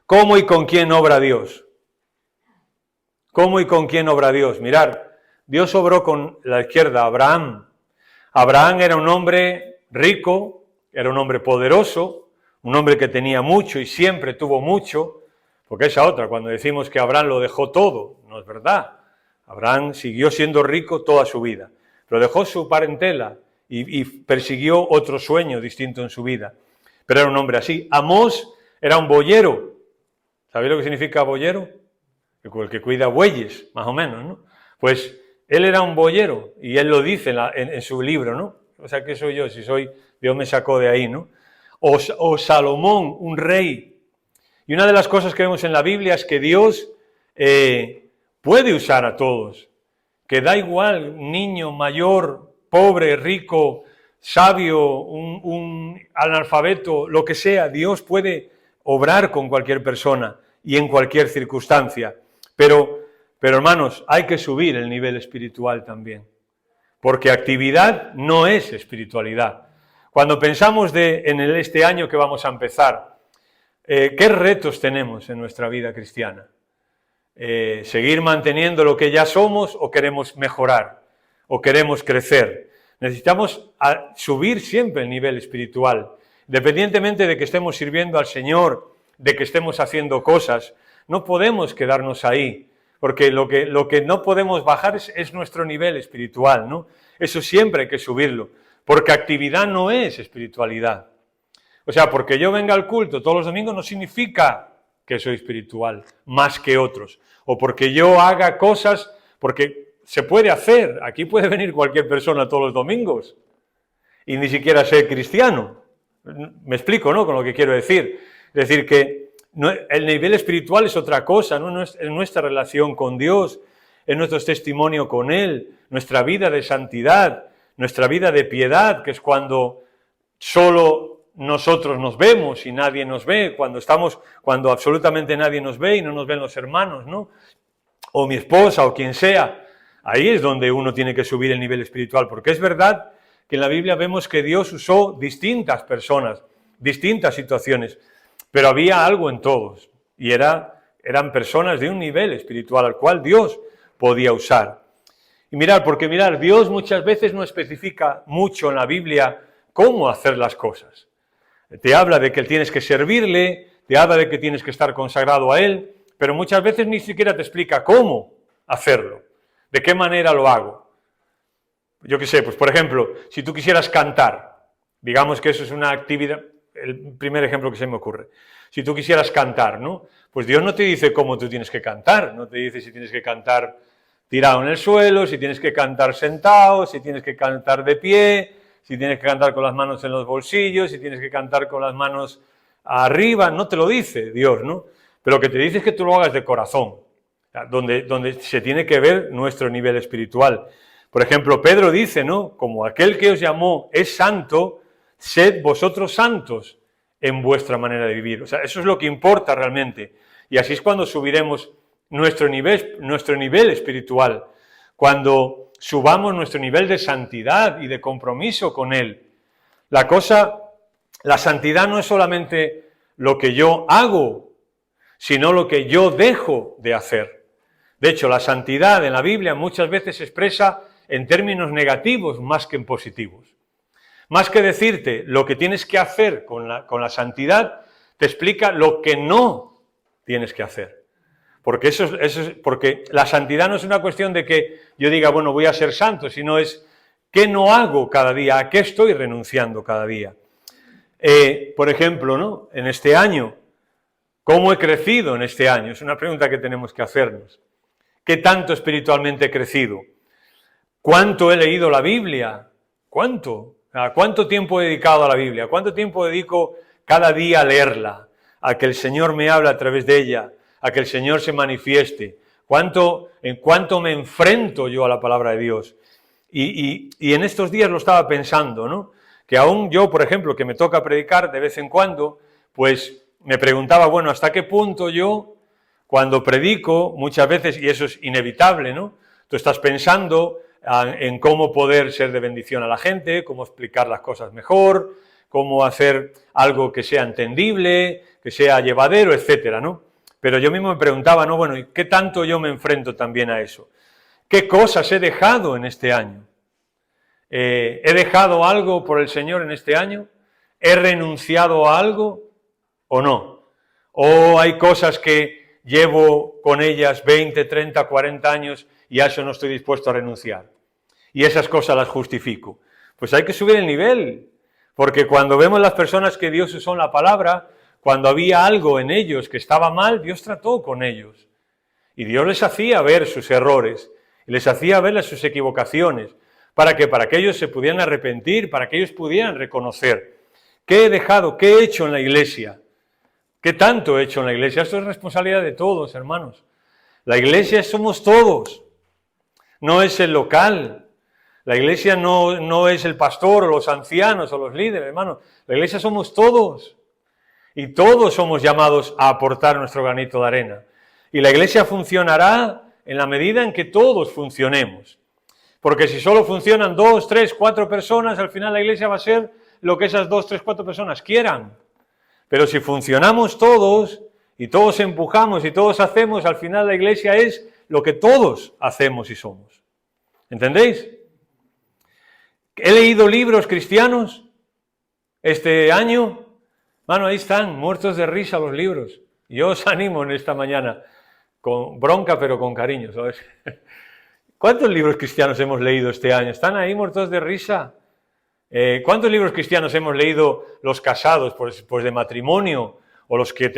¿Cómo y con quién obra Dios? ¿Cómo y con quién obra Dios? Mirar, Dios obró con la izquierda, Abraham. Abraham era un hombre rico, era un hombre poderoso, un hombre que tenía mucho y siempre tuvo mucho, porque esa otra, cuando decimos que Abraham lo dejó todo, no es verdad. Abraham siguió siendo rico toda su vida, pero dejó su parentela y persiguió otro sueño distinto en su vida. Pero era un hombre así. Amós era un boyero. ¿Sabéis lo que significa boyero? El que cuida bueyes, más o menos, ¿no? Pues él era un boyero, y él lo dice en su libro, ¿no? O sea, ¿qué soy yo? Si soy, Dios me sacó de ahí, ¿no? O Salomón, un rey. Y una de las cosas que vemos en la Biblia es que Dios puede usar a todos, que da igual, niño, mayor, pobre, rico, sabio, un analfabeto, lo que sea, Dios puede obrar con cualquier persona y en cualquier circunstancia. Pero hermanos, hay que subir el nivel espiritual también, porque actividad no es espiritualidad. Cuando pensamos en este año que vamos a empezar, ¿qué retos tenemos en nuestra vida cristiana? ¿Seguir manteniendo lo que ya somos o queremos mejorar o queremos crecer? Necesitamos subir siempre el nivel espiritual, independientemente de que estemos sirviendo al Señor, de que estemos haciendo cosas. No podemos quedarnos ahí, porque lo que no podemos bajar es nuestro nivel espiritual, ¿no? Eso siempre hay que subirlo, porque actividad no es espiritualidad. O sea, porque yo venga al culto todos los domingos no significa que soy espiritual, más que otros. O porque yo haga cosas, porque se puede hacer, aquí puede venir cualquier persona todos los domingos, y ni siquiera ser cristiano. Me explico, ¿no?, con lo que quiero decir. Es decir, que el nivel espiritual es otra cosa, ¿no? Es nuestra relación con Dios, es nuestro testimonio con Él, nuestra vida de santidad, nuestra vida de piedad, que es cuando solo nosotros nos vemos y nadie nos ve, cuando absolutamente nadie nos ve y no nos ven los hermanos, ¿no? O mi esposa o quien sea. Ahí es donde uno tiene que subir el nivel espiritual, porque es verdad que en la Biblia vemos que Dios usó distintas personas, distintas situaciones, pero había algo en todos, y eran personas de un nivel espiritual al cual Dios podía usar. Y porque Dios muchas veces no especifica mucho en la Biblia cómo hacer las cosas. Te habla de que tienes que servirle, te habla de que tienes que estar consagrado a Él, pero muchas veces ni siquiera te explica cómo hacerlo, de qué manera lo hago. Yo qué sé, pues por ejemplo, si tú quisieras cantar, digamos que eso es una actividad, el primer ejemplo que se me ocurre. Si tú quisieras cantar, ¿no? Pues Dios no te dice cómo tú tienes que cantar, no te dice si tienes que cantar tirado en el suelo, si tienes que cantar sentado, si tienes que cantar de pie, si tienes que cantar con las manos en los bolsillos, si tienes que cantar con las manos arriba, no te lo dice Dios, ¿no? Pero lo que te dice es que tú lo hagas de corazón, donde se tiene que ver nuestro nivel espiritual. Por ejemplo, Pedro dice, ¿no? Como aquel que os llamó es santo, sed vosotros santos en vuestra manera de vivir. O sea, eso es lo que importa realmente. Y así es cuando subiremos nuestro nivel espiritual, cuando subamos nuestro nivel de santidad y de compromiso con Él. La santidad no es solamente lo que yo hago, sino lo que yo dejo de hacer. De hecho, la santidad en la Biblia muchas veces se expresa en términos negativos más que en positivos. Más que decirte lo que tienes que hacer con la santidad, te explica lo que no tienes que hacer. Porque porque la santidad no es una cuestión de que yo diga, bueno, voy a ser santo, sino es qué no hago cada día, a qué estoy renunciando cada día. Por ejemplo, ¿no? En este año, ¿cómo he crecido en este año? Es una pregunta que tenemos que hacernos. ¿Qué tanto espiritualmente he crecido? ¿Cuánto he leído la Biblia? ¿Cuánto? ¿Cuánto tiempo he dedicado a la Biblia? ¿Cuánto tiempo dedico cada día a leerla? A que el Señor me hable a través de ella, a que el Señor se manifieste. ¿En cuánto me enfrento yo a la palabra de Dios? Y en estos días lo estaba pensando, ¿no? Que aún yo, por ejemplo, que me toca predicar de vez en cuando, pues me preguntaba, bueno, ¿hasta qué punto yo, cuando predico, muchas veces, y eso es inevitable, ¿no? Tú estás pensando en cómo poder ser de bendición a la gente, cómo explicar las cosas mejor, cómo hacer algo que sea entendible, que sea llevadero, etcétera, ¿no? Pero yo mismo me preguntaba, ¿no? Bueno, ¿y qué tanto yo me enfrento también a eso? ¿Qué cosas he dejado en este año? ¿He dejado algo por el Señor en este año? ¿He renunciado a algo o no? ¿O hay cosas que llevo con ellas 20, 30, 40 años y a eso no estoy dispuesto a renunciar? Y esas cosas las justifico. Pues hay que subir el nivel, porque cuando vemos las personas que Dios usó en la palabra, cuando había algo en ellos que estaba mal, Dios trató con ellos. Y Dios les hacía ver sus errores, y les hacía ver sus equivocaciones, para que ellos se pudieran arrepentir, para que ellos pudieran reconocer. ¿Qué he dejado? ¿Qué he hecho en la iglesia? ¿Qué tanto he hecho en la iglesia? Esto es responsabilidad de todos, hermanos. La iglesia somos todos, no es el local. La iglesia no es el pastor o los ancianos o los líderes, hermanos. La iglesia somos todos. Y todos somos llamados a aportar nuestro granito de arena. Y la iglesia funcionará en la medida en que todos funcionemos. Porque si solo funcionan 2, 3, 4 personas, al final la iglesia va a ser lo que esas 2, 3, 4 personas quieran. Pero si funcionamos todos, y todos empujamos y todos hacemos, al final la iglesia es lo que todos hacemos y somos. ¿Entendéis? He leído libros cristianos este año. Mano, ahí están, muertos de risa los libros. Yo os animo en esta mañana, con bronca pero con cariño, ¿sabes? ¿Cuántos libros cristianos hemos leído este año? ¿Están ahí muertos de risa? ¿Cuántos libros cristianos hemos leído los casados, pues de matrimonio, o los que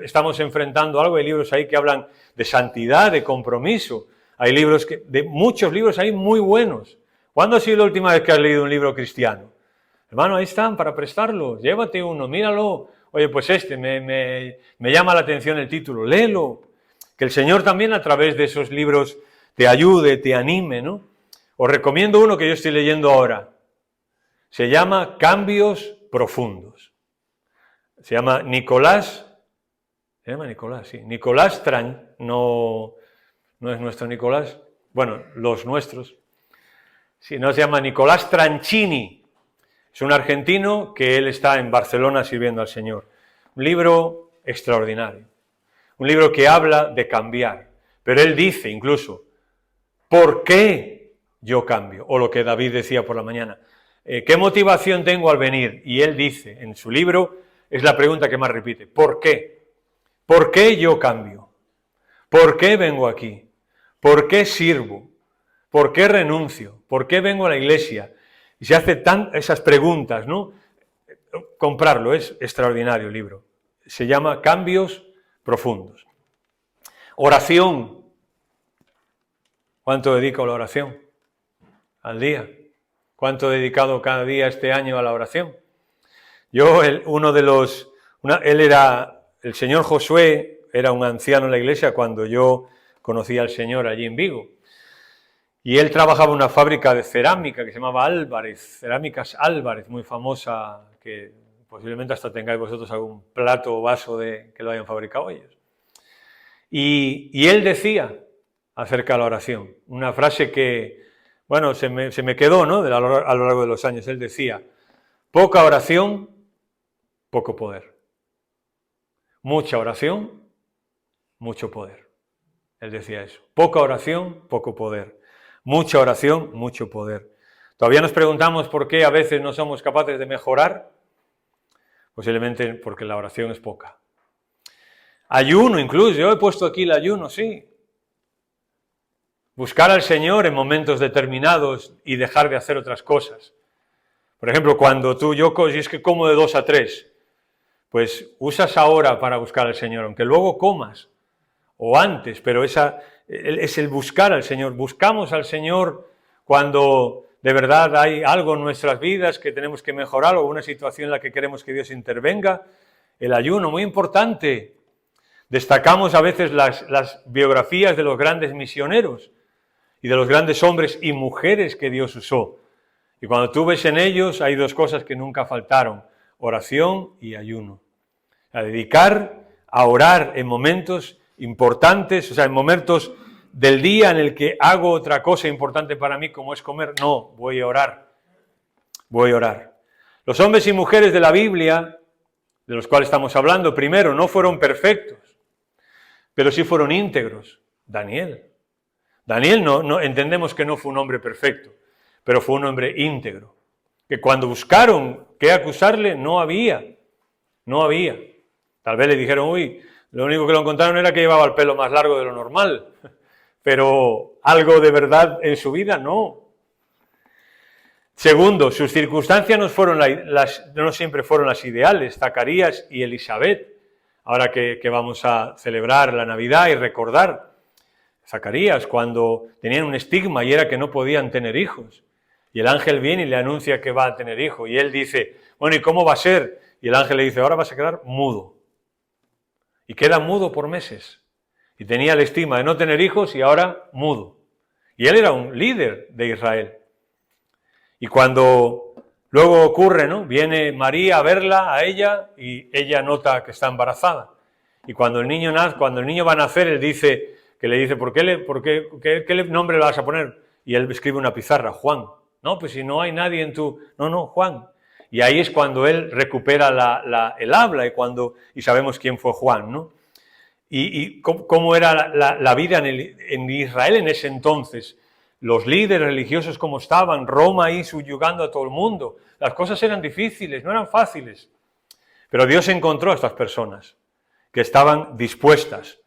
estamos enfrentando algo? Hay libros ahí que hablan de santidad, de compromiso. Hay libros muchos libros ahí muy buenos. ¿Cuándo ha sido la última vez que has leído un libro cristiano? Hermano, ahí están para prestarlos. Llévate uno, míralo. Oye, pues me llama la atención el título, léelo. Que el Señor también a través de esos libros te ayude, te anime, ¿no? Os recomiendo uno que yo estoy leyendo ahora. Se llama Cambios Profundos. Se llama Nicolás, sí. Nicolás no es nuestro Nicolás, bueno, los nuestros. Sí, no, se llama Nicolás Tranchini. Es un argentino que él está en Barcelona sirviendo al Señor. Un libro extraordinario. Un libro que habla de cambiar. Pero él dice incluso, ¿por qué yo cambio? O lo que David decía por la mañana. ¿Qué motivación tengo al venir? Y él dice en su libro, es la pregunta que más repite, ¿por qué? ¿Por qué yo cambio? ¿Por qué vengo aquí? ¿Por qué sirvo? ¿Por qué renuncio? ¿Por qué vengo a la iglesia? Y se hace esas preguntas, ¿no? Comprarlo, es extraordinario el libro. Se llama Cambios Profundos. Oración. ¿Cuánto dedico a la oración? Al día. ¿Cuánto he dedicado cada día este año a la oración? Yo, el señor Josué era un anciano en la iglesia cuando yo conocí al Señor allí en Vigo. Y él trabajaba en una fábrica de cerámica que se llamaba Álvarez, Cerámicas Álvarez, muy famosa, que posiblemente hasta tengáis vosotros algún plato o vaso que lo hayan fabricado ellos. Y él decía acerca de la oración, una frase que, bueno, se me quedó, ¿no? A lo largo de los años. Él decía, poca oración, poco poder. Mucha oración, mucho poder. Él decía eso. Poca oración, poco poder. Mucha oración, mucho poder. Todavía nos preguntamos por qué a veces no somos capaces de mejorar. Posiblemente porque la oración es poca. Ayuno incluso, yo he puesto aquí el ayuno, sí. Buscar al Señor en momentos determinados y dejar de hacer otras cosas. Por ejemplo, cuando si es que como de 2 a 3, pues usas ahora para buscar al Señor, aunque luego comas, o antes, pero es el buscar al Señor. Buscamos al Señor cuando de verdad hay algo en nuestras vidas que tenemos que mejorar o una situación en la que queremos que Dios intervenga. El ayuno, muy importante. Destacamos a veces las biografías de los grandes misioneros y de los grandes hombres y mujeres que Dios usó. Y cuando tú ves en ellos hay 2 cosas que nunca faltaron, oración y ayuno. A dedicar a orar en momentos importantes, o sea, en momentos del día en el que hago otra cosa importante para mí como es comer, no, voy a orar. Los hombres y mujeres de la Biblia, de los cuales estamos hablando primero, no fueron perfectos, pero sí fueron íntegros. Daniel no entendemos que no fue un hombre perfecto, pero fue un hombre íntegro, que cuando buscaron qué acusarle, no había. Tal vez le dijeron, uy, lo único que lo encontraron era que llevaba el pelo más largo de lo normal, pero algo de verdad en su vida, no. Segundo, sus circunstancias no siempre fueron las ideales. Zacarías y Elisabet, ahora que vamos a celebrar la Navidad y recordar, Zacarías cuando tenían un estigma y era que no podían tener hijos, y el ángel viene y le anuncia que va a tener hijo, y él dice, bueno, ¿y cómo va a ser? Y el ángel le dice, ahora vas a quedar mudo. Y queda mudo por meses. Y tenía el estigma de no tener hijos y ahora mudo. Y él era un líder de Israel. Y cuando luego ocurre, ¿no? Viene María a verla, a ella, y ella nota que está embarazada. Y cuando el niño va a nacer, él dice, que le dice, ¿qué nombre le vas a poner? Y él escribe una pizarra, Juan. No, pues si no hay nadie en tu... No, Juan. Y ahí es cuando él recupera el habla y sabemos quién fue Juan, ¿no? Y cómo era la vida en Israel en ese entonces. Los líderes religiosos cómo estaban, Roma ahí subyugando a todo el mundo. Las cosas eran difíciles, no eran fáciles. Pero Dios encontró a estas personas que estaban dispuestas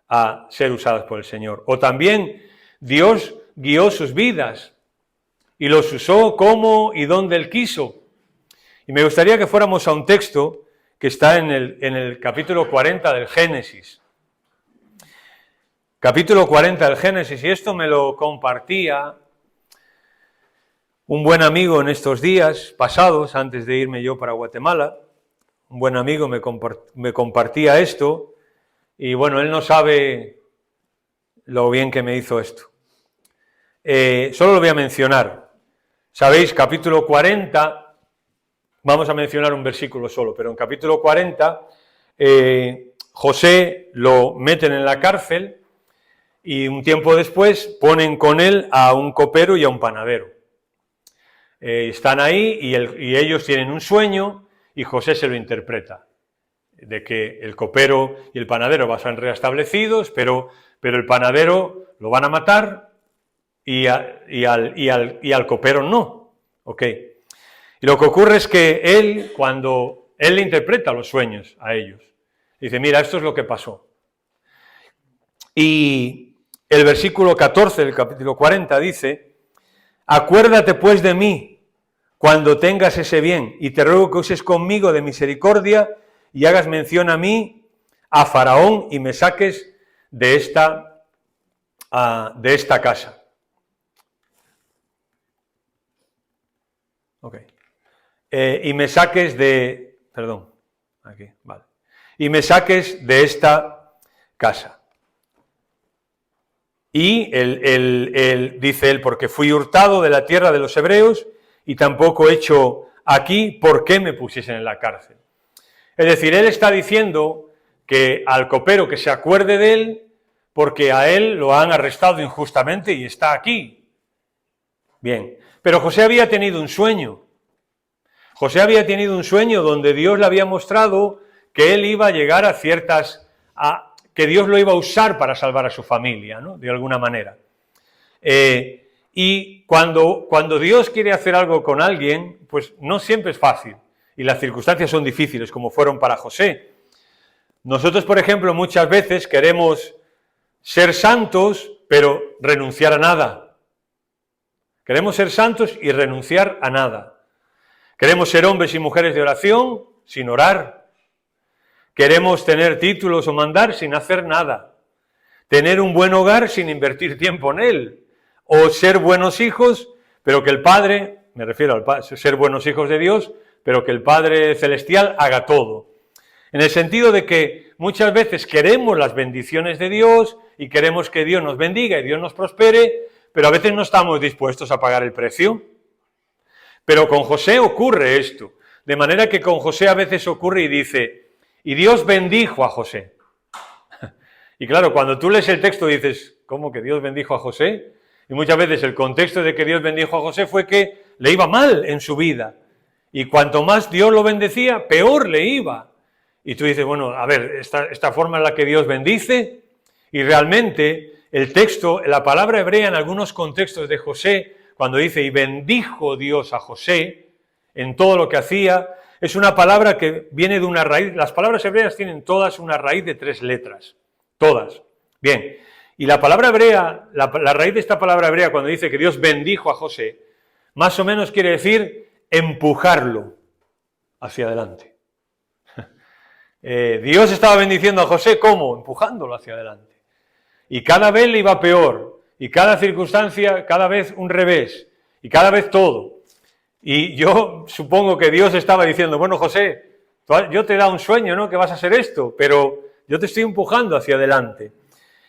a ser usadas por el Señor. O también Dios guió sus vidas y los usó como y donde Él quiso. Y me gustaría que fuéramos a un texto que está en el capítulo 40 del Génesis. Capítulo 40 del Génesis, y esto me lo compartía un buen amigo en estos días pasados, antes de irme yo para Guatemala. Un buen amigo me compartía esto, y bueno, él no sabe lo bien que me hizo esto. Solo lo voy a mencionar. Sabéis, capítulo 40, vamos a mencionar un versículo solo, pero en capítulo 40, José lo meten en la cárcel, y un tiempo después ponen con él a un copero y a un panadero. Están ahí y ellos tienen un sueño y José se lo interpreta, de que el copero y el panadero van a ser restablecidos, pero el panadero lo van a matar y al copero no. ¿Okay? Y lo que ocurre es que cuando él le interpreta los sueños a ellos, dice, mira, esto es lo que pasó. Y el versículo 14 del capítulo 40 dice, acuérdate pues de mí cuando tengas ese bien, y te ruego que uses conmigo de misericordia y hagas mención a mí, a Faraón, y me saques de esta casa. Okay. Y me saques de... Perdón, aquí, vale. Y me saques de esta casa. Y dice él, porque fui hurtado de la tierra de los hebreos y tampoco he hecho aquí por qué me pusiesen en la cárcel. Es decir, él está diciendo que al copero que se acuerde de él, porque a él lo han arrestado injustamente y está aquí. Bien, pero José había tenido un sueño. José había tenido un sueño donde Dios le había mostrado que él iba a llegar a que Dios lo iba a usar para salvar a su familia, ¿no? De alguna manera. Y cuando Dios quiere hacer algo con alguien, pues no siempre es fácil. Y las circunstancias son difíciles, como fueron para José. Nosotros, por ejemplo, muchas veces queremos ser santos, pero renunciar a nada. Queremos ser santos y renunciar a nada. Queremos ser hombres y mujeres de oración sin orar. Queremos tener títulos o mandar sin hacer nada. Tener un buen hogar sin invertir tiempo en él. O ser buenos hijos, pero que el Padre, me refiero al ser buenos hijos de Dios, pero que el Padre Celestial haga todo. En el sentido de que muchas veces queremos las bendiciones de Dios y queremos que Dios nos bendiga y Dios nos prospere, pero a veces no estamos dispuestos a pagar el precio. Pero con José ocurre esto. De manera que con José a veces ocurre y dice... Y Dios bendijo a José. Y claro, cuando tú lees el texto dices, ¿cómo que Dios bendijo a José? Y muchas veces el contexto de que Dios bendijo a José fue que le iba mal en su vida. y cuanto más Dios lo bendecía, peor le iba. Y tú dices, bueno, a ver, esta forma en la que Dios bendice, y realmente el texto, la palabra hebrea en algunos contextos de José, cuando dice, y bendijo Dios a José en todo lo que hacía, es una palabra que viene de una raíz. Las palabras hebreas tienen todas una raíz de 3 letras, todas. Bien, y la palabra hebrea, la raíz de esta palabra hebrea, cuando dice que Dios bendijo a José, más o menos quiere decir empujarlo hacia adelante. Dios estaba bendiciendo a José, ¿cómo? Empujándolo hacia adelante. Y cada vez le iba peor, y cada circunstancia, cada vez un revés, y cada vez todo. Y yo supongo que Dios estaba diciendo, bueno, José, yo te he dado un sueño, ¿no?, que vas a hacer esto, pero yo te estoy empujando hacia adelante.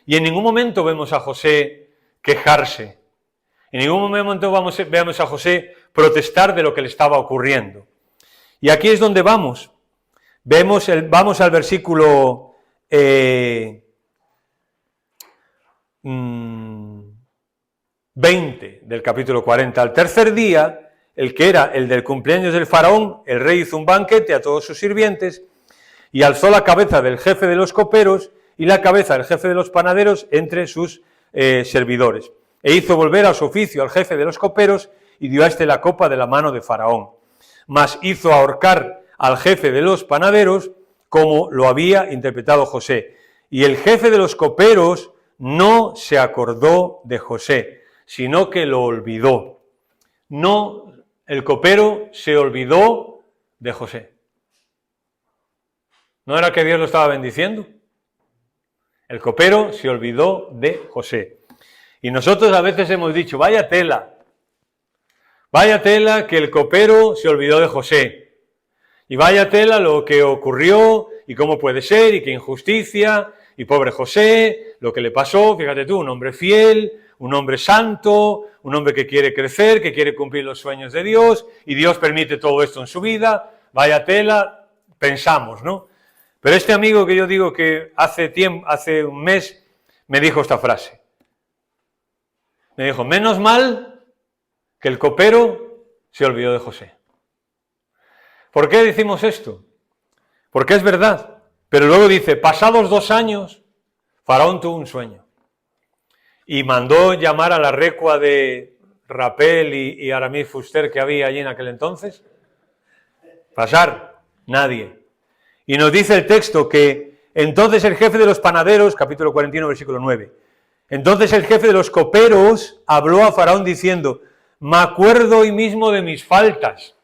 Y en ningún momento vemos a José quejarse. En ningún momento vemos a José protestar de lo que le estaba ocurriendo. Y aquí es donde vamos. Vamos al versículo 20 del capítulo 40. Al tercer día, el que era el del cumpleaños del faraón, el rey hizo un banquete a todos sus sirvientes y alzó la cabeza del jefe de los coperos y la cabeza del jefe de los panaderos entre sus servidores. E hizo volver a su oficio al jefe de los coperos y dio a este la copa de la mano de Faraón. Mas hizo ahorcar al jefe de los panaderos como lo había interpretado José. Y el jefe de los coperos no se acordó de José, sino que lo olvidó. No, el copero se olvidó de José. ¿No era que Dios lo estaba bendiciendo? El copero se olvidó de José. Y nosotros a veces hemos dicho, vaya tela que el copero se olvidó de José. Y vaya tela lo que ocurrió, y cómo puede ser, y qué injusticia, y pobre José, lo que le pasó, fíjate tú, un hombre fiel, un hombre santo, un hombre que quiere crecer, que quiere cumplir los sueños de Dios, y Dios permite todo esto en su vida, vaya tela, pensamos, ¿no? Pero este amigo que yo digo que hace un mes, me dijo esta frase. Me dijo, menos mal que el copero se olvidó de José. ¿Por qué decimos esto? Porque es verdad. Pero luego dice, pasados 2 años, Faraón tuvo un sueño. Y mandó llamar a la recua de Rapel y Aramis Fuster que había allí en aquel entonces. Pasar, nadie. Y nos dice el texto que entonces el jefe de los panaderos, capítulo 41, versículo 9, entonces el jefe de los coperos habló a Faraón diciendo, me acuerdo hoy mismo de mis faltas.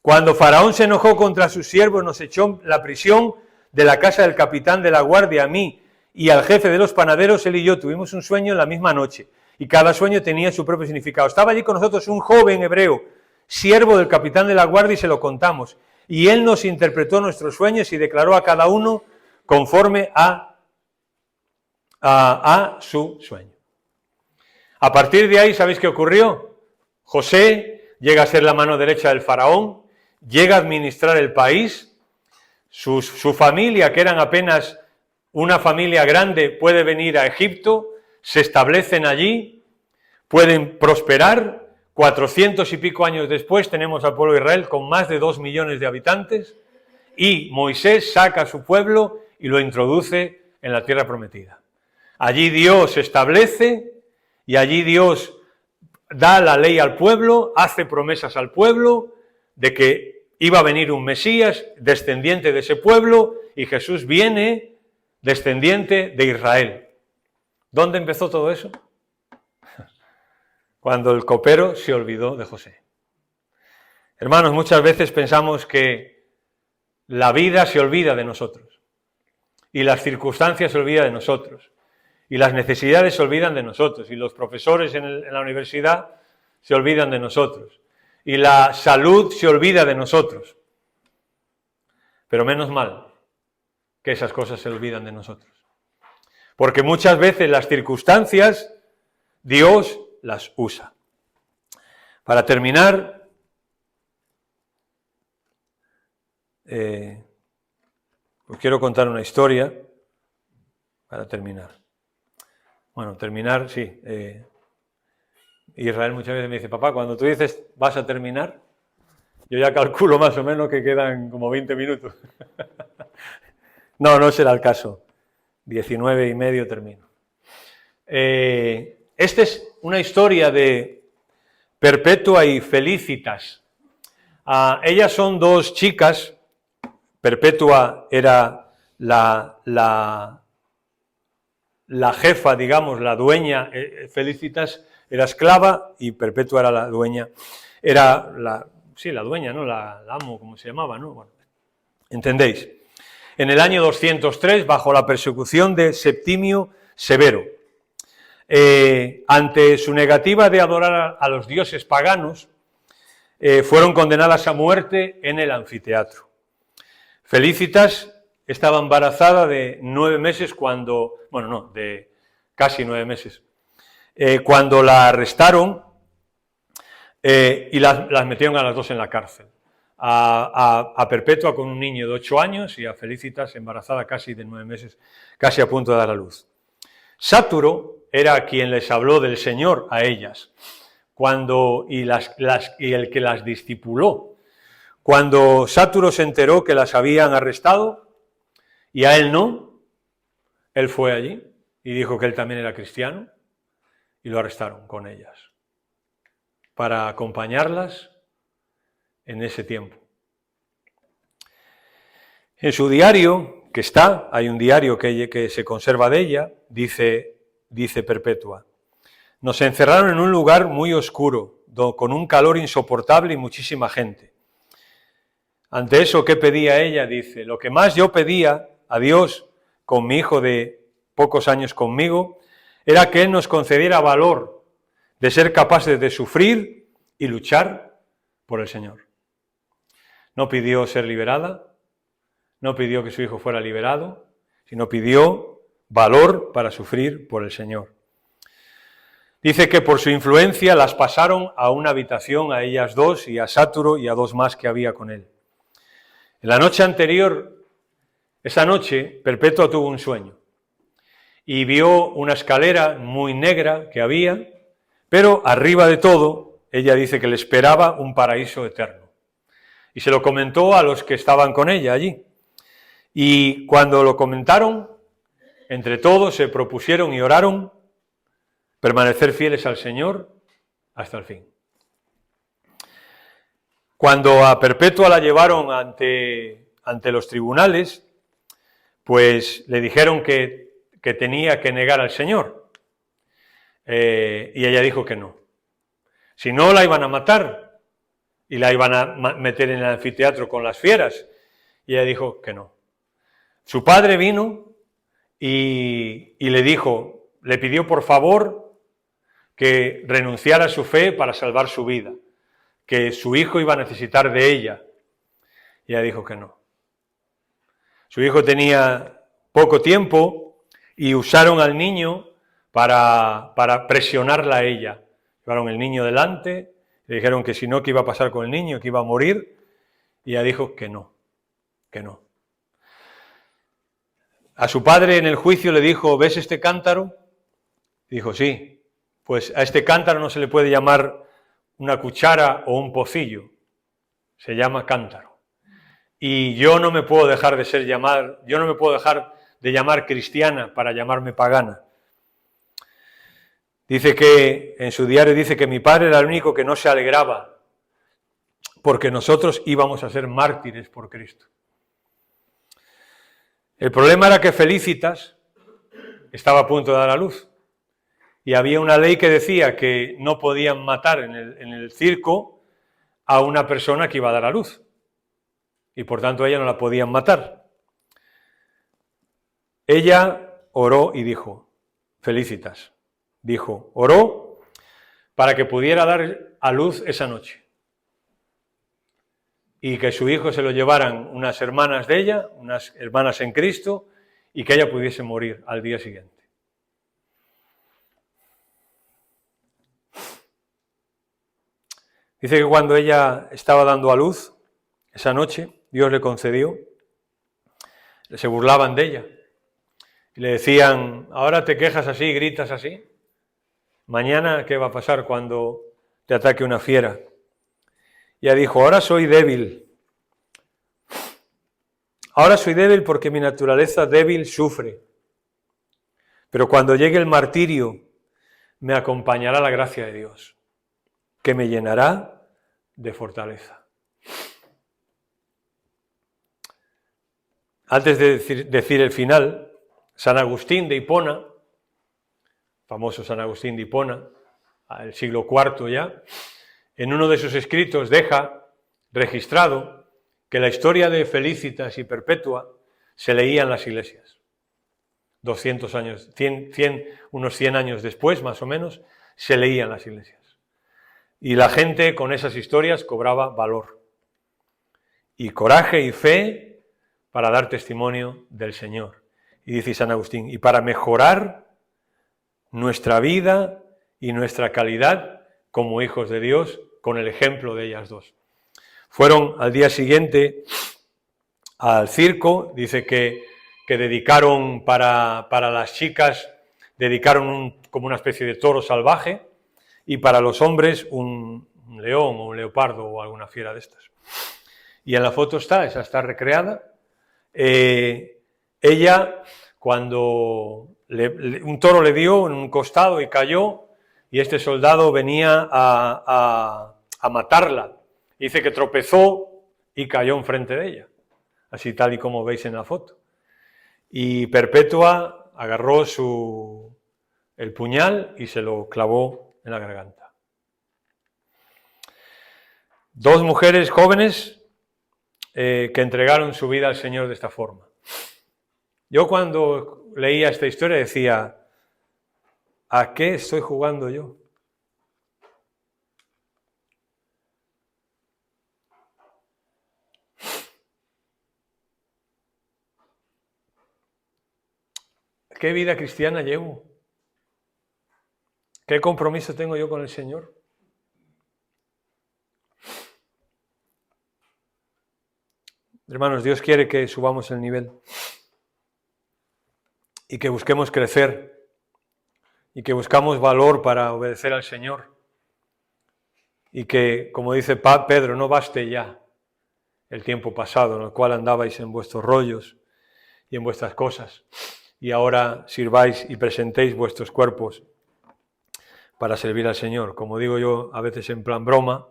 Cuando Faraón se enojó contra sus siervos, nos echó la prisión de la casa del capitán de la guardia, a mí y al jefe de los panaderos, él y yo tuvimos un sueño en la misma noche, y cada sueño tenía su propio significado. Estaba allí con nosotros un joven hebreo, siervo del capitán de la guardia, y se lo contamos. Y él nos interpretó nuestros sueños y declaró a cada uno conforme a su sueño. A partir de ahí, ¿sabéis qué ocurrió? José llega a ser la mano derecha del faraón, llega a administrar el país, su familia, que eran apenas una familia grande, puede venir a Egipto, se establecen allí, pueden prosperar. 400 y pico años después tenemos al pueblo de Israel con más de 2 millones de habitantes, y Moisés saca a su pueblo y lo introduce en la tierra prometida. Allí Dios se establece y allí Dios da la ley al pueblo, hace promesas al pueblo de que iba a venir un Mesías descendiente de ese pueblo, y Jesús viene descendiente de Israel. ¿Dónde empezó todo eso? Cuando el copero se olvidó de José. Hermanos, muchas veces pensamos que la vida se olvida de nosotros, y las circunstancias se olvidan de nosotros, y las necesidades se olvidan de nosotros, y los profesores en la universidad se olvidan de nosotros, y la salud se olvida de nosotros. Pero menos mal que esas cosas se olvidan de nosotros. Porque muchas veces las circunstancias, Dios las usa. Para terminar, os quiero contar una historia. Para terminar. Bueno, terminar, sí. Israel muchas veces me dice, papá, cuando tú dices vas a terminar, yo ya calculo más o menos que quedan como 20 minutos. No, no será el caso. 19 y medio termino. Esta es una historia de Perpetua y Felicitas. Ellas son dos chicas. Perpetua era la jefa, digamos, la dueña. Felicitas era esclava y Perpetua era la dueña. Era la dueña, ¿no? La amo, como se llamaba, ¿no? Bueno, ¿entendéis? En el año 203, bajo la persecución de Septimio Severo, ante su negativa de adorar a los dioses paganos, fueron condenadas a muerte en el anfiteatro. Felicitas estaba embarazada de 9 meses cuando, bueno, no, de casi 9 meses, cuando la arrestaron y las metieron a las dos en la cárcel. A Perpetua con un niño de 8 años y a Felicitas embarazada casi de 9 meses, casi a punto de dar a luz. Sáturo era quien les habló del Señor a ellas, y el que las discipuló. Cuando Sáturo se enteró que las habían arrestado y a él no, él fue allí y dijo que él también era cristiano y lo arrestaron con ellas para acompañarlas en ese tiempo. En su diario, que hay un diario que se conserva de ella, dice Perpetua, nos encerraron en un lugar muy oscuro, con un calor insoportable y muchísima gente. Ante eso, ¿qué pedía ella? Dice, lo que más yo pedía a Dios con mi hijo de pocos años conmigo, era que Él nos concediera valor de ser capaces de sufrir y luchar por el Señor. No pidió ser liberada, no pidió que su hijo fuera liberado, sino pidió valor para sufrir por el Señor. Dice que por su influencia las pasaron a una habitación a ellas dos y a Sáturo y a 2 más que había con él. En la noche anterior, esa noche, Perpetua tuvo un sueño y vio una escalera muy negra que había, pero arriba de todo, ella dice que le esperaba un paraíso eterno. Y se lo comentó a los que estaban con ella allí. Y cuando lo comentaron, entre todos se propusieron y oraron permanecer fieles al Señor hasta el fin. Cuando a Perpetua la llevaron ante los tribunales, pues le dijeron que tenía que negar al Señor. Y ella dijo que no. Si no, la iban a matar y la iban a meter en el anfiteatro con las fieras. Y ella dijo que no. Su padre vino y le pidió por favor que renunciara a su fe para salvar su vida, que su hijo iba a necesitar de ella. Y ella dijo que no. Su hijo tenía poco tiempo y usaron al niño para presionarla a ella. Llevaron el niño delante, le dijeron que si no, ¿qué iba a pasar con el niño? Que iba a morir. Y ella dijo que no, que no. A su padre en el juicio le dijo, ¿ves este cántaro? Dijo, sí. Pues a este cántaro no se le puede llamar una cuchara o un pocillo, se llama cántaro. Y yo no me puedo dejar de llamar cristiana para llamarme pagana. Dice que, en su diario dice que mi padre era el único que no se alegraba porque nosotros íbamos a ser mártires por Cristo. El problema era que Felicitas estaba a punto de dar a luz y había una ley que decía que no podían matar en el circo a una persona que iba a dar a luz y por tanto ella no la podían matar. Ella oró y dijo, Felicitas, oró para que pudiera dar a luz esa noche y que su hijo se lo llevaran unas hermanas de ella, unas hermanas en Cristo, y que ella pudiese morir al día siguiente. Dice que cuando ella estaba dando a luz, esa noche, Dios le concedió, se burlaban de ella, y le decían, ahora te quejas así, gritas así, mañana, ¿qué va a pasar cuando te ataque una fiera? Y ella dijo, ahora soy débil. Ahora soy débil porque mi naturaleza débil sufre. Pero cuando llegue el martirio, me acompañará la gracia de Dios, que me llenará de fortaleza. Antes de decir el final, San Agustín de Hipona, famoso San Agustín de Hipona, del siglo IV ya, en uno de sus escritos deja registrado que la historia de Felicitas y Perpetua se leía en las iglesias. 200 años, unos 100 años después, más o menos, se leía en las iglesias. Y la gente con esas historias cobraba valor y coraje y fe para dar testimonio del Señor. Y dice San Agustín, y para mejorar nuestra vida y nuestra calidad como hijos de Dios con el ejemplo de ellas dos. Fueron al día siguiente al circo, dice que dedicaron para las chicas, dedicaron como una especie de toro salvaje, y para los hombres un león o un leopardo o alguna fiera de estas. Y en la foto esa está recreada. Ella, cuando un toro le dio en un costado y cayó, y este soldado venía a matarla. Dice que tropezó y cayó enfrente de ella, así tal y como veis en la foto. Y Perpetua agarró el puñal y se lo clavó en la garganta. Dos mujeres jóvenes que entregaron su vida al Señor de esta forma. Yo cuando leía esta historia decía, ¿a qué estoy jugando yo? ¿Qué vida cristiana llevo? ¿Qué compromiso tengo yo con el Señor? Hermanos, Dios quiere que subamos el nivel y que busquemos crecer y que buscamos valor para obedecer al Señor y que, como dice Pedro, no baste ya el tiempo pasado en el cual andabais en vuestros rollos y en vuestras cosas y ahora sirváis y presentéis vuestros cuerpos para servir al Señor. Como digo yo a veces en plan broma,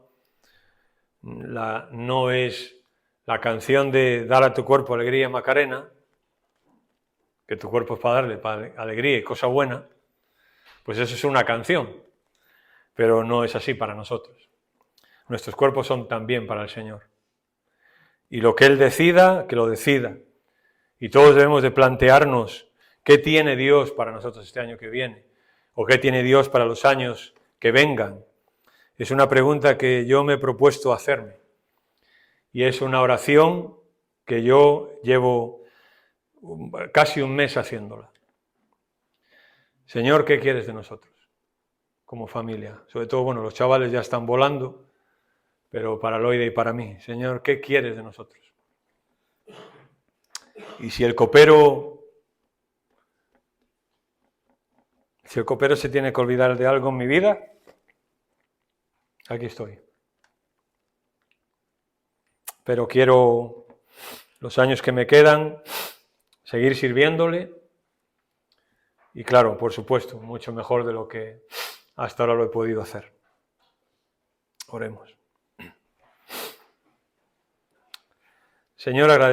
no es la canción de dar a tu cuerpo alegría Macarena, que tu cuerpo es para darle alegría y cosa buena, pues eso es una canción, pero no es así para nosotros. Nuestros cuerpos son también para el Señor. Y lo que Él decida, que lo decida. Y todos debemos de plantearnos qué tiene Dios para nosotros este año que viene, o qué tiene Dios para los años que vengan. Es una pregunta que yo me he propuesto hacerme. Y es una oración que yo llevo casi un mes haciéndola. Señor, ¿qué quieres de nosotros como familia? Sobre todo, bueno, los chavales ya están volando, pero para Loide y para mí. Señor, ¿qué quieres de nosotros? Y si el copero se tiene que olvidar de algo en mi vida, aquí estoy. Pero quiero, los años que me quedan, seguir sirviéndole. Y claro, por supuesto, mucho mejor de lo que hasta ahora lo he podido hacer. Oremos. Señor, agradecemos